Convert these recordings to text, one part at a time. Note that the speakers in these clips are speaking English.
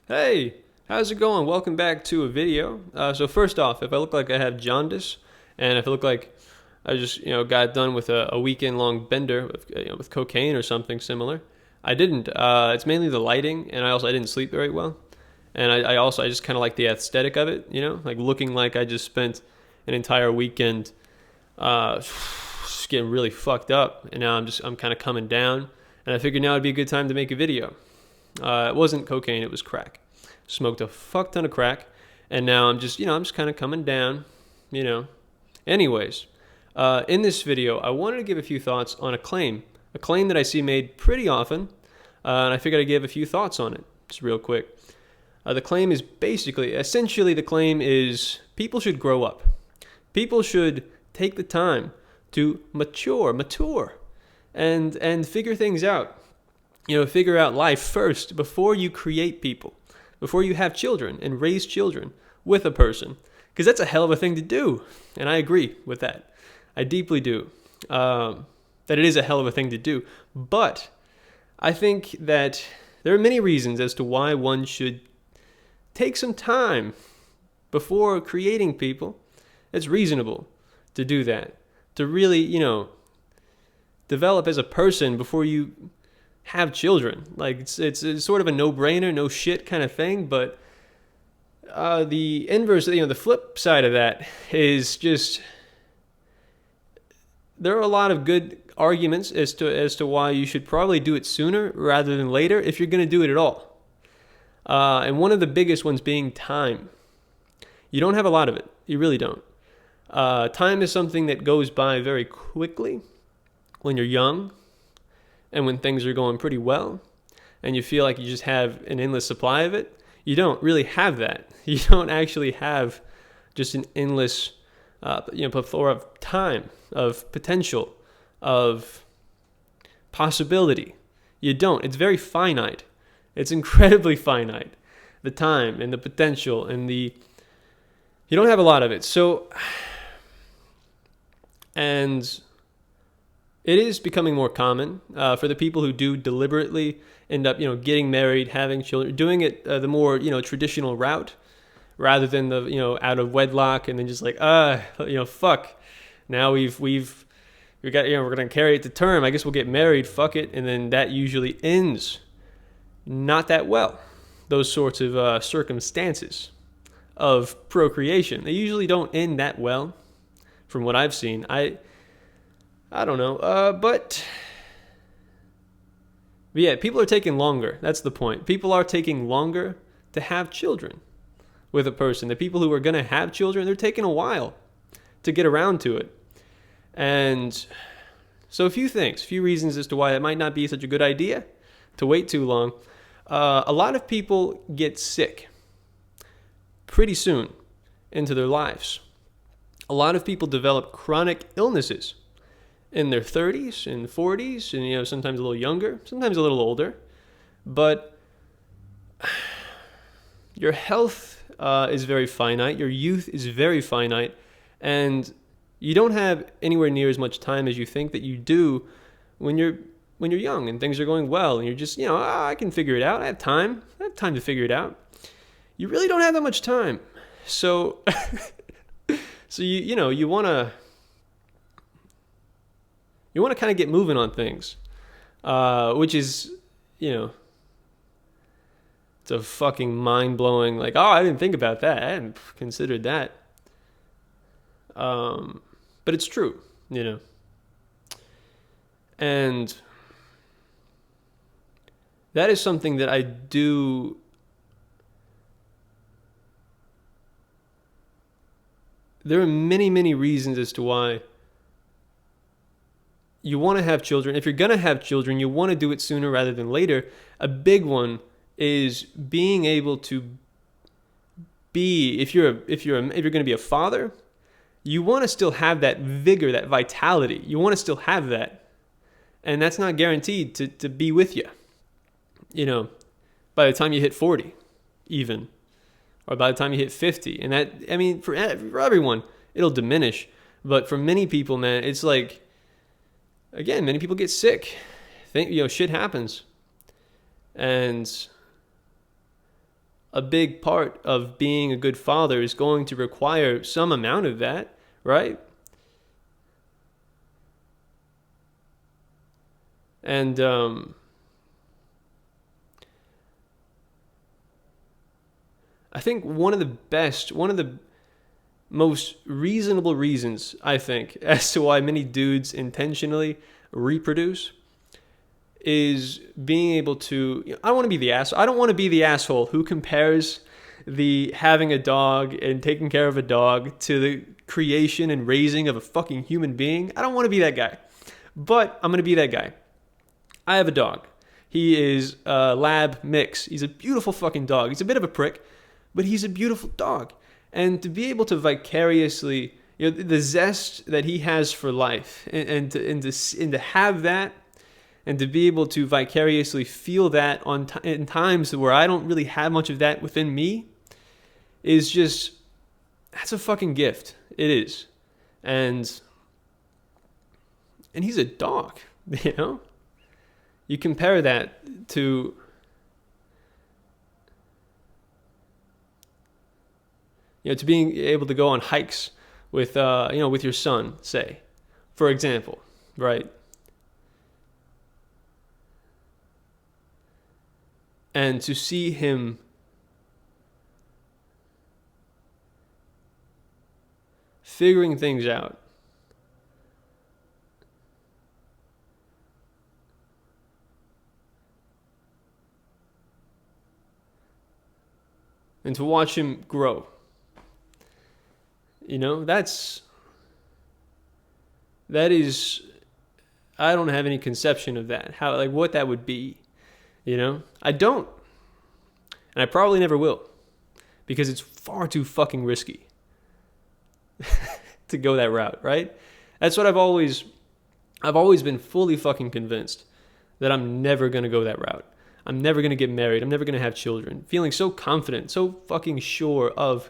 Hey, how's it going? Welcome back to a video. So first off, if I look like I have jaundice, and if I look like I just got done with a weekend long bender with cocaine or something similar, I didn't. It's mainly the lighting, and I didn't sleep very well, and I just kind of like the aesthetic of it, like looking like I just spent an entire weekend just getting really fucked up, and now I'm kind of coming down, and I figured now would be a good time to make a video. It wasn't cocaine, it was crack. Smoked a fuck ton of crack, and now I'm just kind of coming down. Anyways, in this video, I wanted to give a few thoughts on a claim that I see made pretty often, and I figured I'd give a few thoughts on it, just real quick. The claim is essentially, the claim is people should grow up. People should take the time to mature, and figure things out. Figure out life first before you create people, before you have children and raise children with a person, because that's a hell of a thing to do. And I agree with that. I deeply do. That it is a hell of a thing to do. But I think that there are many reasons as to why one should take some time before creating people. It's reasonable to do that, to really, develop as a person before you have children. Like it's sort of a no-brainer, no shit kind of thing. But the inverse, the flip side of that is just there are a lot of good arguments as to why you should probably do it sooner rather than later if you're going to do it at all. And one of the biggest ones being time. You don't have a lot of it. You really don't. Time is something that goes by very quickly when you're young, and when things are going pretty well, and you feel like you just have an endless supply of it. You don't really have that. You don't actually have just an endless plethora of time, of potential, of possibility. You don't. It's very finite. It's incredibly finite. The time and the potential and you don't have a lot of it. So, and it is becoming more common for the people who do deliberately end up, getting married, having children, doing it the more, traditional route, rather than the, out of wedlock, and then just like, fuck. Now we've got, we're gonna carry it to term. I guess we'll get married. Fuck it, and then that usually ends not that well. Those sorts of circumstances of procreation, they usually don't end that well, from what I've seen. I don't know, but yeah, people are taking longer. That's the point. People are taking longer to have children with a person. The people who are going to have children, they're taking a while to get around to it. And so a few reasons as to why it might not be such a good idea to wait too long. A lot of people get sick pretty soon into their lives. A lot of people develop chronic illnesses in their 30s and 40s, and sometimes a little younger, sometimes a little older. But your health is very finite, your youth is very finite, and you don't have anywhere near as much time as you think that you do when you're young and things are going well, and you're just, I can figure it out. I have time to figure it out. You really don't have that much time. So you want to kind of get moving on things, which is, it's a fucking mind-blowing, like, oh, I didn't think about that. I hadn't considered that. But it's true, And that is something that I do. There are many, many reasons as to why you want to have children. If you're going to have children, you want to do it sooner rather than later. A big one is being able to be, if you're going to be a father, you want to still have that vigor, that vitality. You want to still have that. And that's not guaranteed to be with you, by the time you hit 40 even, or by the time you hit 50. And that, for everyone, it'll diminish. But for many people, man, it's like, again, many people get sick. Shit happens. And a big part of being a good father is going to require some amount of that, right? And I think one of the most reasonable reasons, I think, as to why many dudes intentionally reproduce is being able to, I don't want to be the asshole. I don't want to be the asshole who compares the having a dog and taking care of a dog to the creation and raising of a fucking human being. I don't want to be that guy, but I'm going to be that guy. I have a dog. He is a lab mix. He's a beautiful fucking dog. He's a bit of a prick, but he's a beautiful dog. And to be able to vicariously, the zest that he has for life, and to have that, and to be able to vicariously feel that in times where I don't really have much of that within me, is just, that's a fucking gift. It is. And he's a dog, You compare that to to being able to go on hikes with with your son, say, for example, right? And to see him figuring things out. And to watch him grow. That is, I don't have any conception of that. How, like, what that would be. I don't. And I probably never will. Because it's far too fucking risky to go that route, right? That's what I've always been fully fucking convinced that I'm never going to go that route. I'm never going to get married. I'm never going to have children. Feeling so confident, so fucking sure of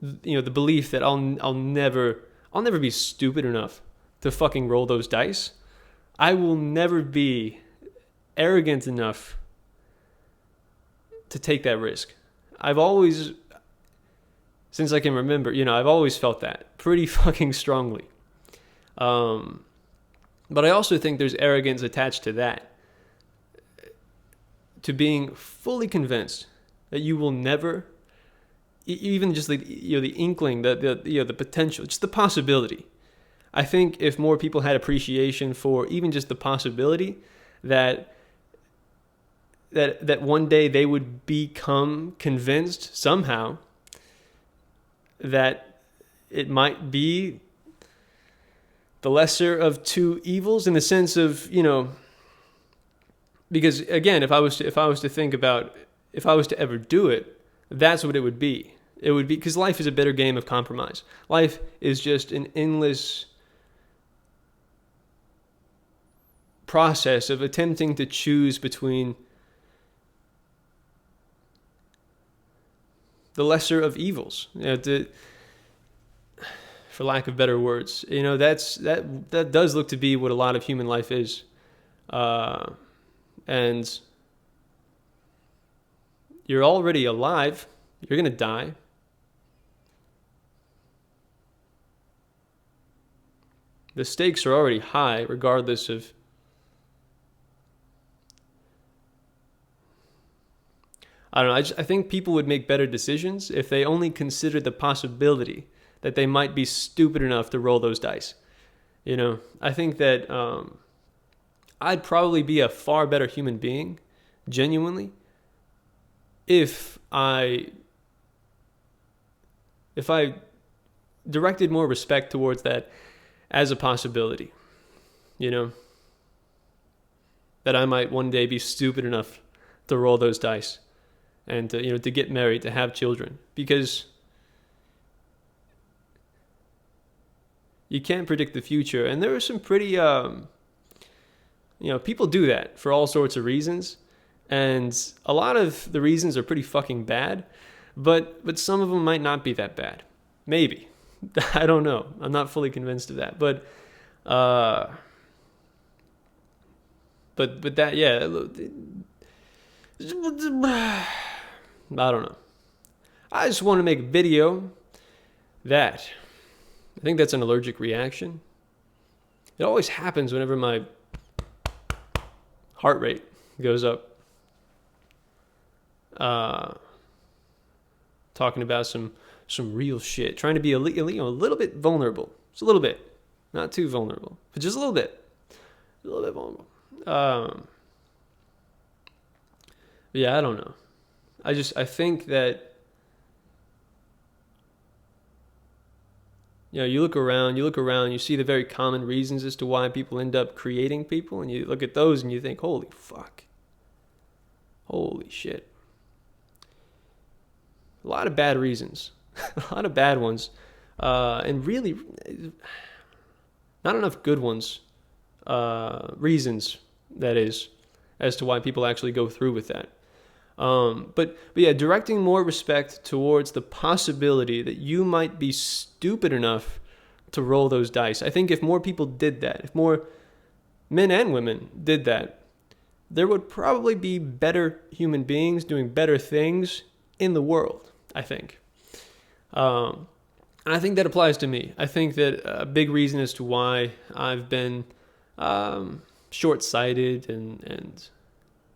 the belief that I'll never be stupid enough to fucking roll those dice. I will never be arrogant enough to take that risk. I've always, since I can remember, I've always felt that pretty fucking strongly. But I also think there's arrogance attached to that. To being fully convinced that you will never, even just the inkling, the potential, just the possibility. I think if more people had appreciation for even just the possibility that one day they would become convinced somehow that it might be the lesser of two evils, in the sense of, because again, if I was to think about, if I was to ever do it, that's what it would be. It would be, because life is a bitter game of compromise. Life is just an endless process of attempting to choose between the lesser of evils, for lack of better words. That does look to be what a lot of human life is. And you're already alive. You're going to die. The stakes are already high, regardless of... I don't know. I think people would make better decisions if they only considered the possibility that they might be stupid enough to roll those dice. I think that I'd probably be a far better human being, genuinely, if I directed more respect towards that as a possibility. That I might one day be stupid enough to roll those dice. And to get married, to have children, because you can't predict the future. And there are some pretty, people do that for all sorts of reasons, and a lot of the reasons are pretty fucking bad, but some of them might not be that bad. Maybe. I don't know. I'm not fully convinced of that, but that, yeah. I don't know. I just want to make a video that, I think that's an allergic reaction. It always happens whenever my heart rate goes up. Talking about some real shit, trying to be a little bit vulnerable, just a little bit, not too vulnerable, but just a little bit vulnerable. Yeah, I don't know. I think that, you look around, you see the very common reasons as to why people end up creating people, and you look at those and you think, holy fuck, holy shit. A lot of bad reasons, a lot of bad ones, and really not enough good ones, reasons, that is, as to why people actually go through with that. But yeah, directing more respect towards the possibility that you might be stupid enough to roll those dice. I think if more people did that, if more men and women did that, there would probably be better human beings doing better things in the world, I think. And I think that applies to me. I think that a big reason as to why I've been short-sighted, and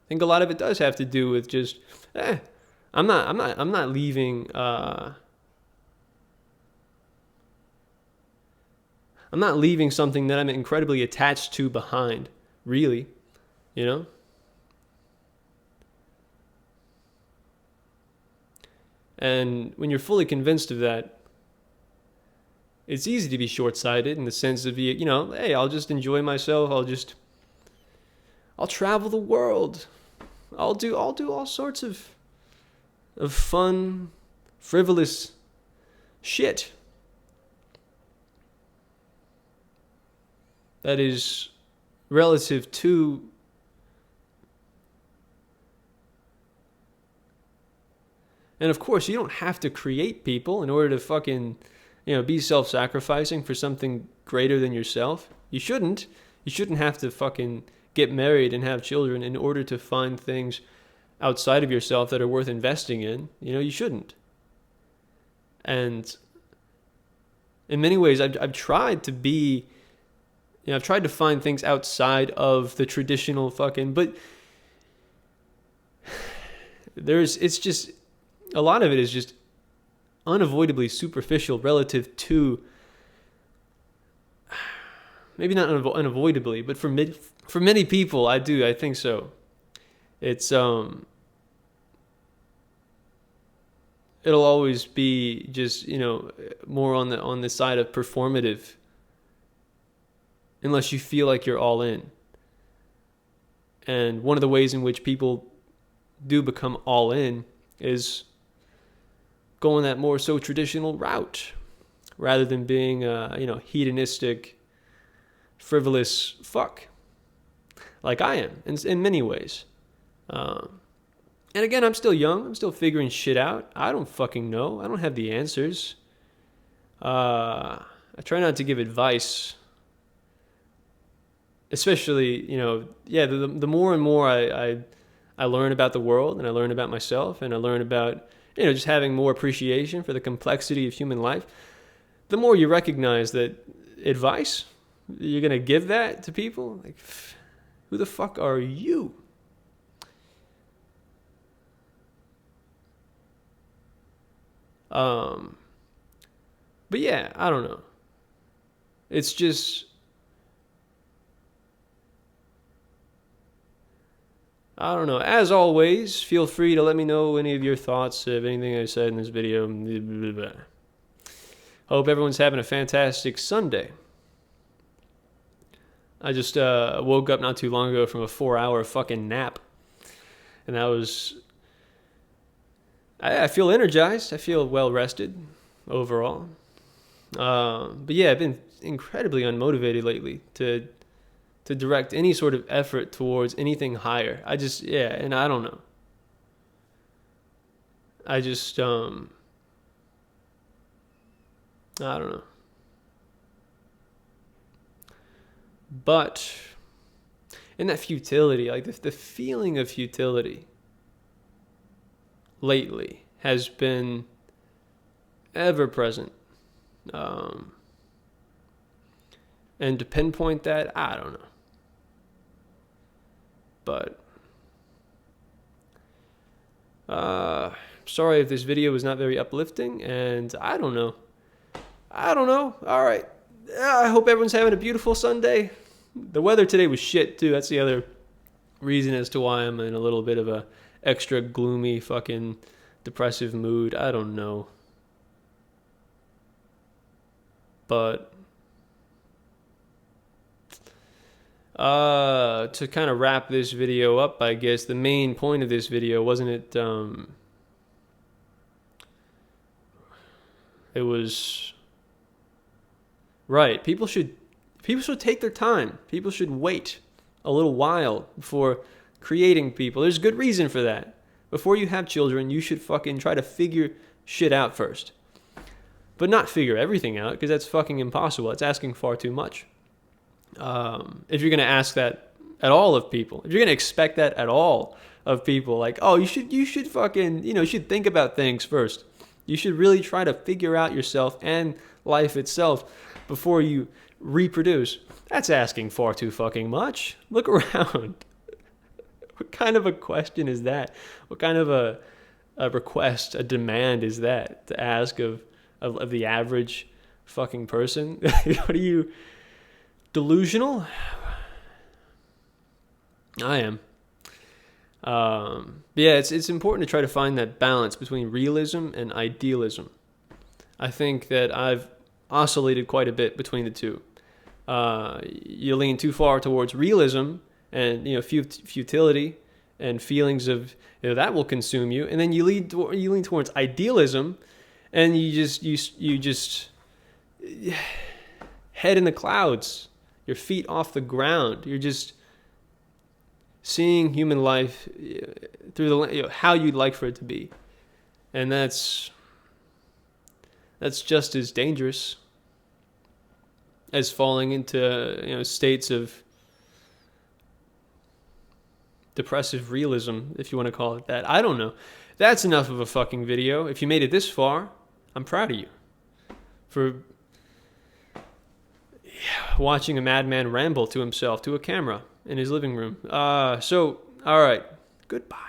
I think a lot of it does have to do with just, I'm not leaving. I'm not leaving something that I'm incredibly attached to behind, really, And when you're fully convinced of that, it's easy to be short-sighted in the sense of, hey, I'll just enjoy myself. I'll travel the world. I'll do all sorts of fun, frivolous shit that is relative to And of course, you don't have to create people in order to fucking, be self-sacrificing for something greater than yourself. You shouldn't. You shouldn't have to fucking get married and have children in order to find things outside of yourself that are worth investing in. You shouldn't. And in many ways, I've tried to be, I've tried to find things outside of the traditional fucking, but it's just, a lot of it is just unavoidably superficial relative to, maybe not unavoidably, but for many people, I think so. It's, it'll always be just, more on the side of performative, unless you feel like you're all in. And one of the ways in which people do become all in is going that more so traditional route, rather than being hedonistic, frivolous fuck, like I am in many ways. And again, I'm still young. I'm still figuring shit out. I don't fucking know. I don't have the answers. I try not to give advice, especially, the more and more I learn about the world, and I learn about myself, and I learn about, just having more appreciation for the complexity of human life, the more you recognize that advice, you're going to give that to people? Like, who the fuck are you? But yeah, I don't know. It's just, I don't know. As always, feel free to let me know any of your thoughts of anything I said in this video. Hope everyone's having a fantastic Sunday. I just woke up not too long ago from a 4-hour fucking nap. And I feel energized. I feel well rested overall. But yeah, I've been incredibly unmotivated lately to direct any sort of effort towards anything higher. And I don't know. I don't know. But in that futility, like the feeling of futility, lately has been ever present. And to pinpoint that, I don't know. But sorry if this video was not very uplifting, and I don't know. All right. I hope everyone's having a beautiful Sunday. The weather today was shit too. That's the other reason as to why I'm in a little bit of a extra gloomy fucking depressive mood. I don't know. But to kind of wrap this video up, I guess the main point of this video wasn't it it was right. People should take their time. People should wait a little while before creating people. There's good reason for that. Before you have children, you should fucking try to figure shit out first. But not figure everything out, because that's fucking impossible. It's asking far too much. If you're going to ask that at all of people, if you're going to expect that at all of people, like, oh, you should fucking, you should think about things first. You should really try to figure out yourself and life itself before you reproduce. That's asking far too fucking much. Look around. What kind of a question is that? What kind of a request, a demand is that to ask of the average fucking person? What are you, delusional? I am. Yeah, it's important to try to find that balance between realism and idealism. I think that I've oscillated quite a bit between the two. You lean too far towards realism and futility and feelings of that will consume you, and then you lean towards idealism, and you just head in the clouds, your feet off the ground. You're just seeing human life through the how you'd like for it to be, and that's just as dangerous as falling into states of depressive realism, if you want to call it that. I don't know. That's enough of a fucking video. If you made it this far, I'm proud of you for watching a madman ramble to himself to a camera in his living room. So, all right. Goodbye.